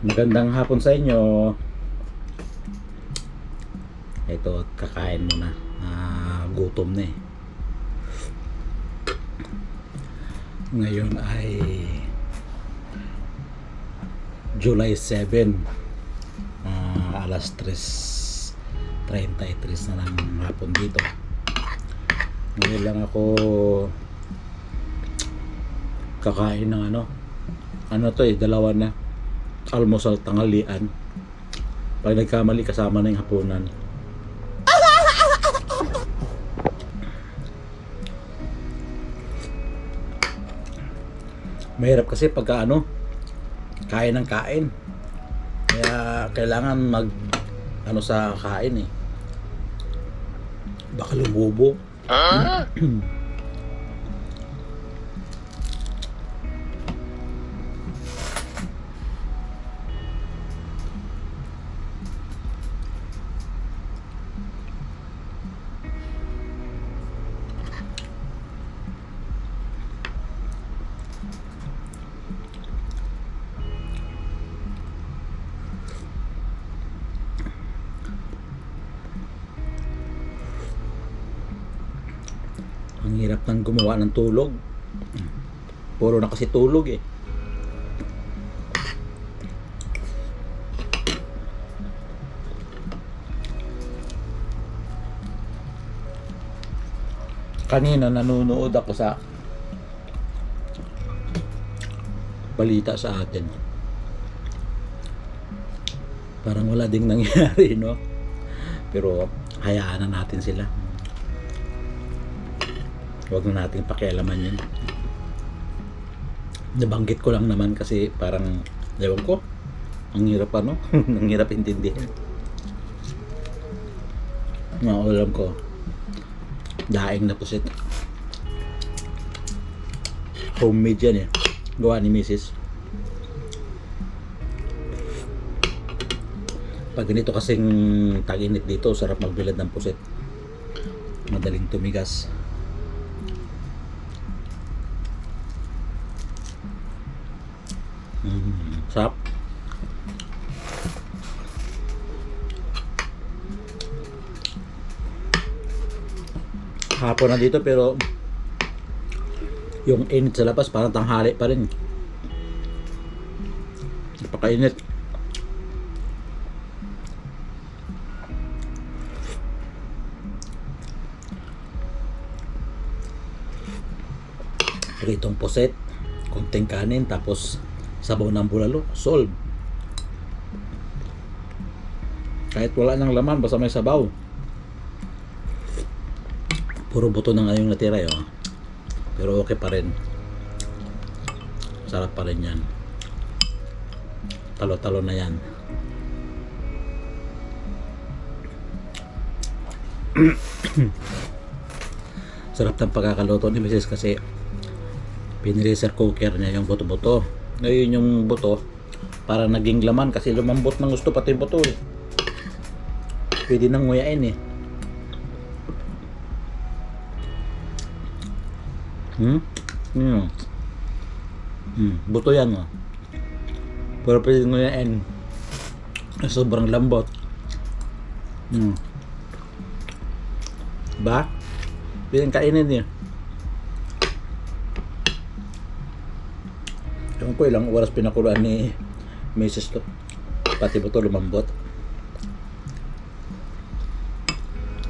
Magandang hapon sa inyo. Ito, kakain muna. Gutom na eh. Ngayon ay July 7. Alas 3:33 na ng hapon dito. Ngayon lang ako kakain ng ano to eh, dalawa na almusal tanghalian. Pag nagkamali kasama na yung hapunan. Mahirap kasi pagka kain ng kain. Kaya kailangan mag sa kain eh. Baka lumubo. Ang hirap ng gumawa ng tulog. Puro na kasi tulog eh. Kanina nanonood ako sa balita sa atin. Parang wala ding nangyari, no? Pero hayaan na natin sila. Huwag na natin pakialaman yun. Nabanggit ko lang naman kasi parang, ewan ko, ang hirap ang hirap intindihin. Alam ko, daing na pusit. Homemade yan eh. Gawa ni Mrs. Pag ganito kasing tag-init dito, sarap magbilad ng pusit. Madaling tumigas. Sarap. Hapon na dito pero yung init sa labas parang tanghali pa rin. Napakainit. Pritong puset, konting kanin, tapos sabaw ng bulalo, solve. Kahit wala nang laman, basta may sabaw. Puro buto na nga yung natira yun. Pero okay pa rin. Sarap pa rin yan. Talo-talo na yan. Sarap ng pagkakaluto ni Mrs. kasi pinreser cooker niya yung buto-buto. Ngayon yung buto para naging laman kasi lumambot ng gusto pati buto eh. Pwede nang nguyain eh. Buto yan oh. Pero pwede nguyain. Sobrang lambot. Ba? Pwede kainin eh. Ewan ko ilang oras pinakuluan ni Mrs. to. Pati buto lumambot.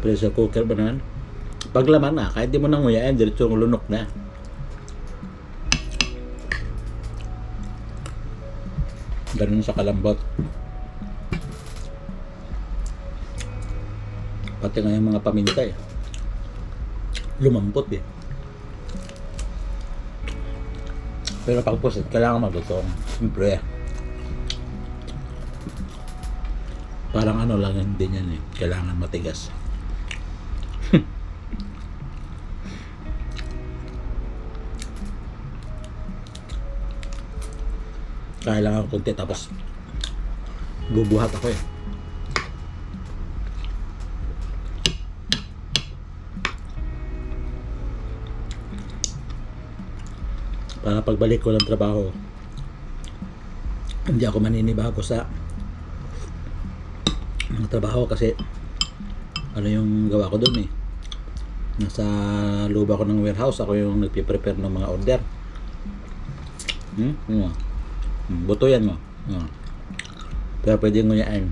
Pressure cooker ba naman? Pag laman na, kahit di mo nang nguyain, diretso lunok na. Ganun sa kalambot. Pati nga yung mga paminta eh. Lumambot eh. Pero pag pusit, kailangan magutong. Siyempre. Parang lang yun din yan eh. Kailangan matigas. Kailangan konti tapos bubuhat ako eh. Para pagbalik ko ng trabaho Hindi ako maninibago sa mga trabaho kasi ano yung gawa ko doon eh. Nasa loob ako ng warehouse, ako yung nagpe-prepare ng mga order. Ano? Buto yan mo. Kaya pwede nguyain.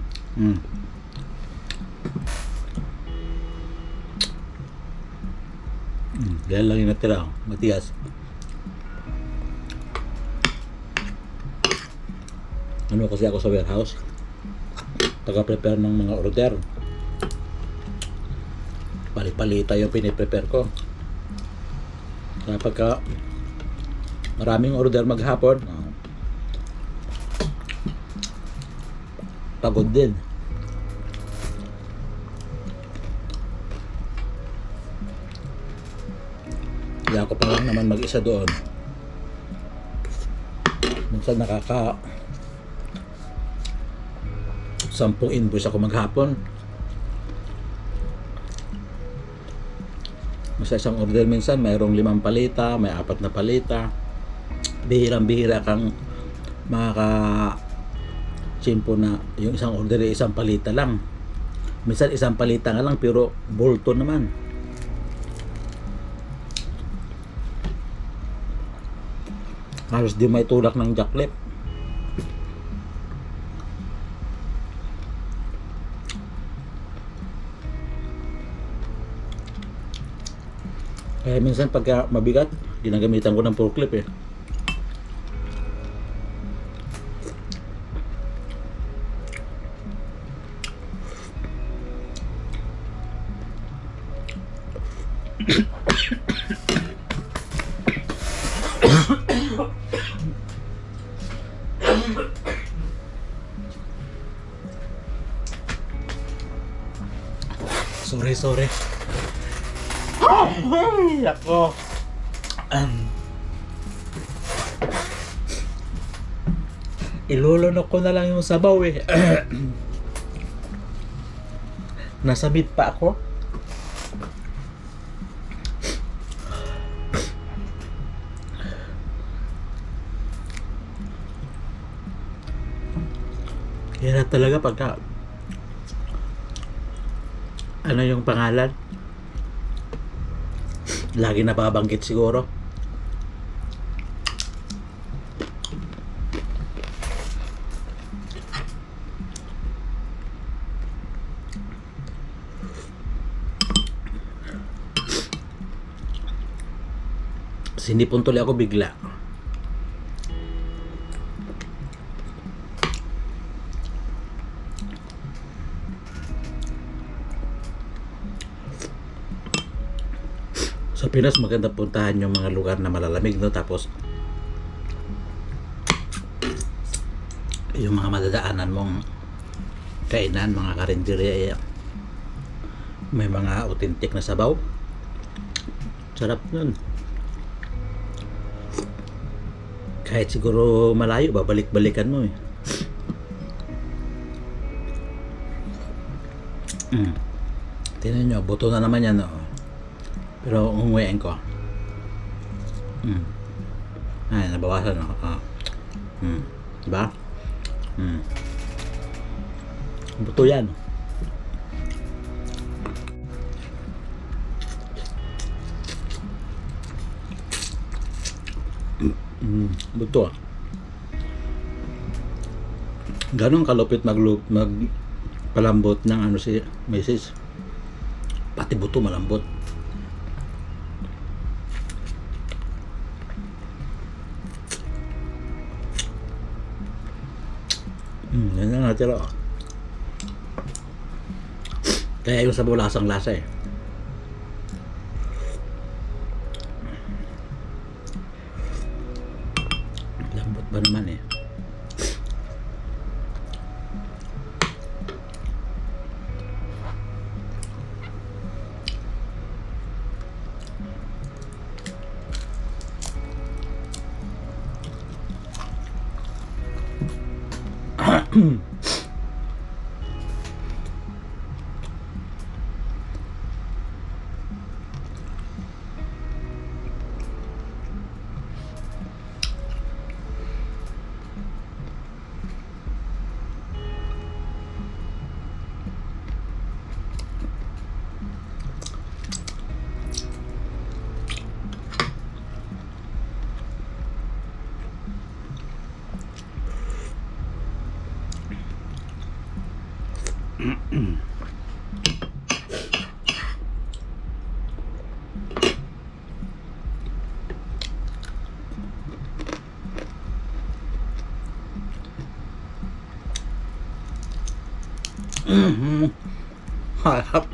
Dahil lang yung natira, matigas. Ano kasi ako sa warehouse, taga-prepare ng mga order. Palit-palita yung piniprepare ko. Kaya pagka maraming order maghapon, pagod din. Kaya ako pa lang naman mag-isa doon. Minsan nakaka 10 invoice ako maghapon. Sa isang order minsan mayroong 5 palita, may 4 na palita. Bihirang-bihira kang makaka-chimpo na yung isang order ay isang palita lang. Minsan isang palita nga lang pero bolto naman. Halos di may tulak ng jacklep. Kaya minsan pagka mabigat, ginagamitan ko ng forklift eh. Sorry. Ay, ako. Ilulunok ko na lang yung sabaw eh. Nasa mid pa ako. Yan na talaga pagka ano yung pangalan? Lagi nababanggit siguro. Sinipon tuloy ako bigla. Sa Pinas maganda puntahan yung mga lugar na malalamig, no? Tapos yung mga madadaanan mong kainan, mga karinderya, may mga authentic na sabaw. Sarap nun. Kahit siguro malayo, babalik-balikan mo eh. Tingnan nyo, buto na naman yan, no? Pero unguyain ko. Ay, nabawasan, no? Diba? Buto yan. Buto. Ganun kalupit magpalambot ng ano si Mrs. Pati buto malambot. Yan na natira. Kaya yung sabaw lasang lasa eh. Lambot ba naman eh. Harap.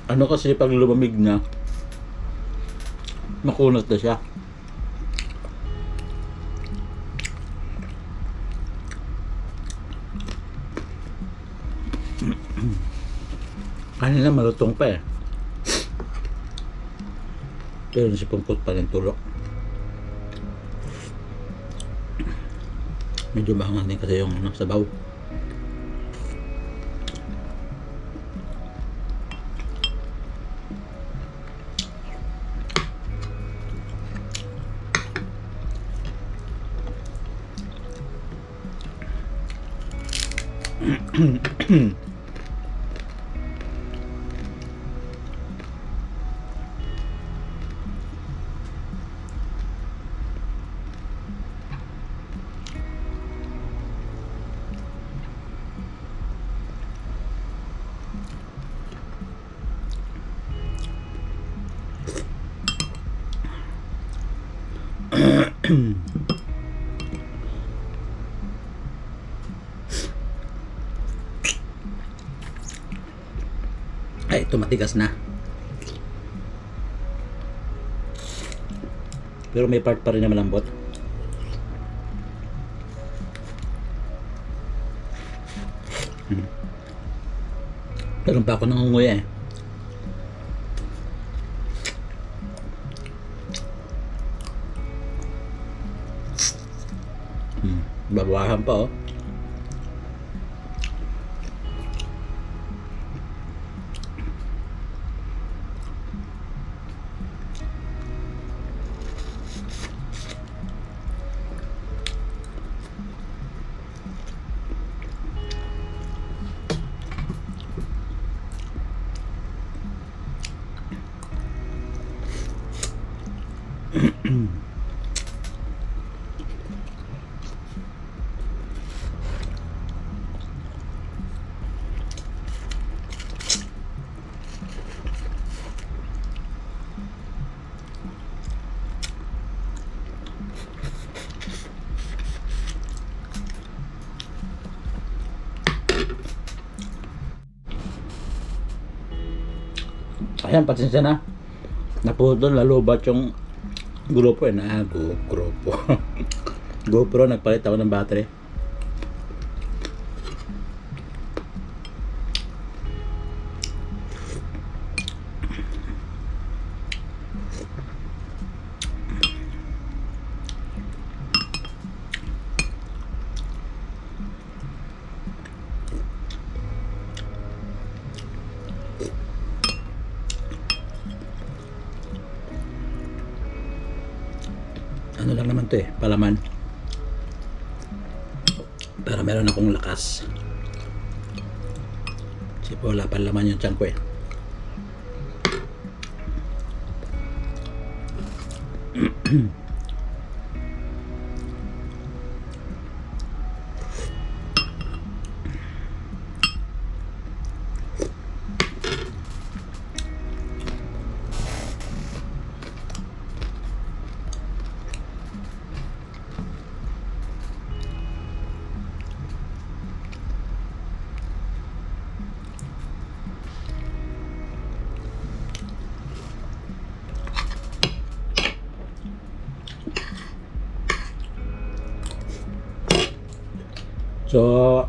Ano kasi pag lumamig na, makunat na siya. Kanina malutong pa eh. Pero nasipungkot pa rin tulok. Medyo maangang din kasi yung sabaw. Ay, ito matigas na. Pero may part pa rin na malambot. Pero pa ako nangunguya eh. Babawahan pa oh. Ayan, pasensya na. Naputol, lalubat yung grupo eh. Grupo. GoPro, nagpalit ako ng battery. Ano lang naman to eh, palaman. Para meron akong lakas. Kasi po wala pa laman yung tiyan ko eh. So,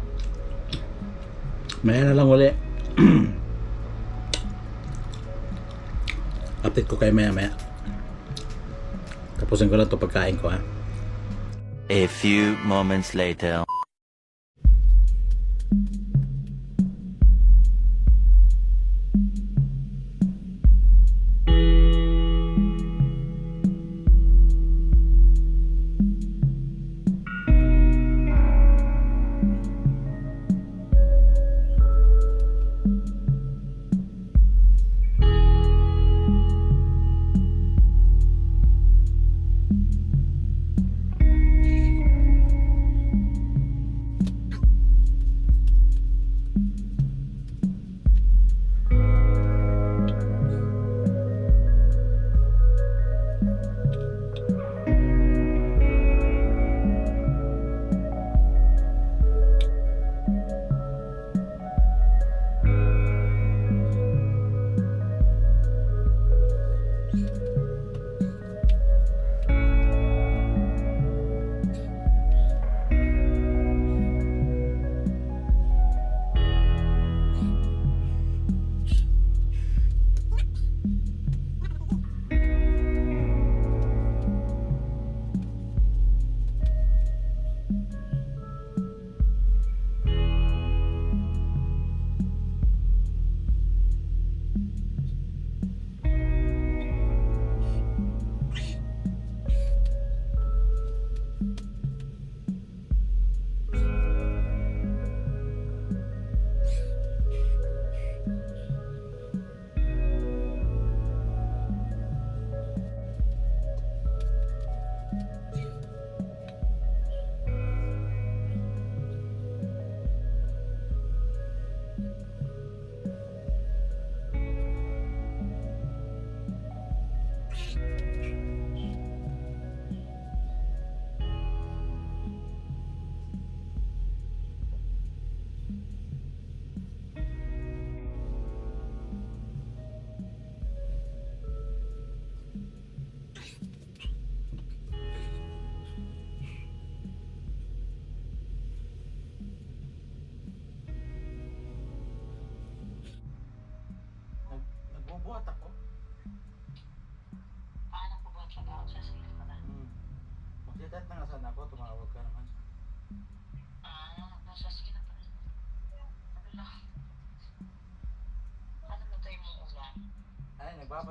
maya na lang uli. Update ko kayo maya. Tapusin ko lang ito pagkain ko ha. A few moments later.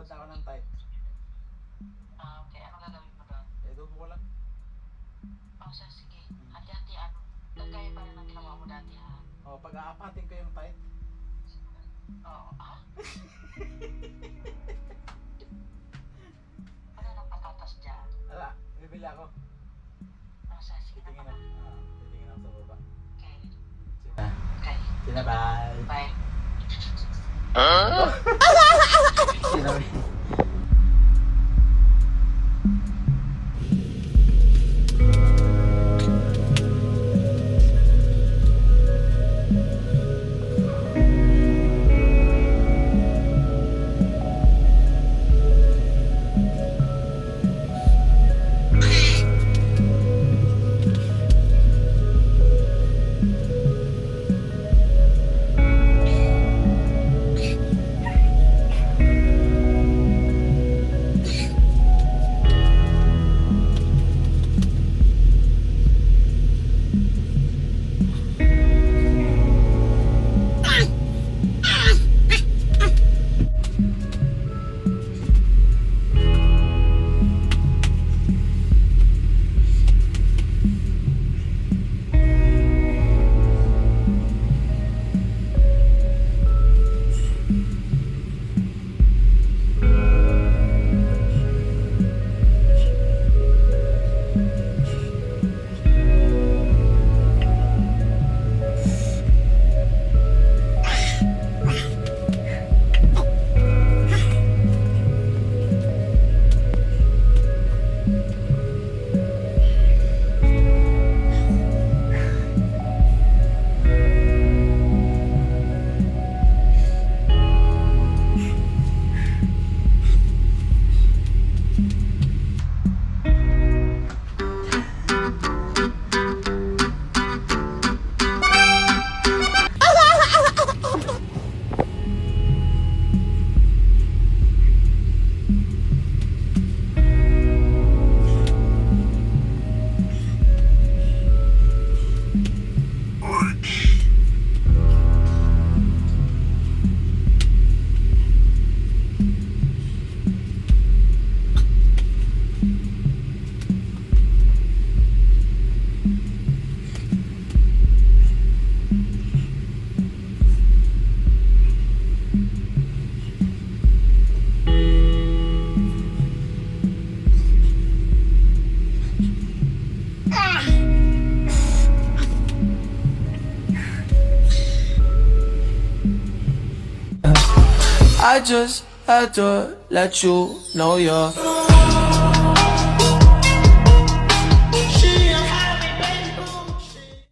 nanonood ako ng type. Okay, ano gagawin mo doon? Eh, doon ko lang. Siya, sige. Hati-hati, ano? Kagaya pa rin ang ginawa mo dati, ha? Oh, pag-aapatin ko yung type. Oo. Ano nang patatas dyan? Ala, bibili ako. Siya, sige na Titingin pala. ako. Titingin ako sa baba. Okay. Sina. Okay. Sina, bye. Bye. Sina, I just had to let you know you're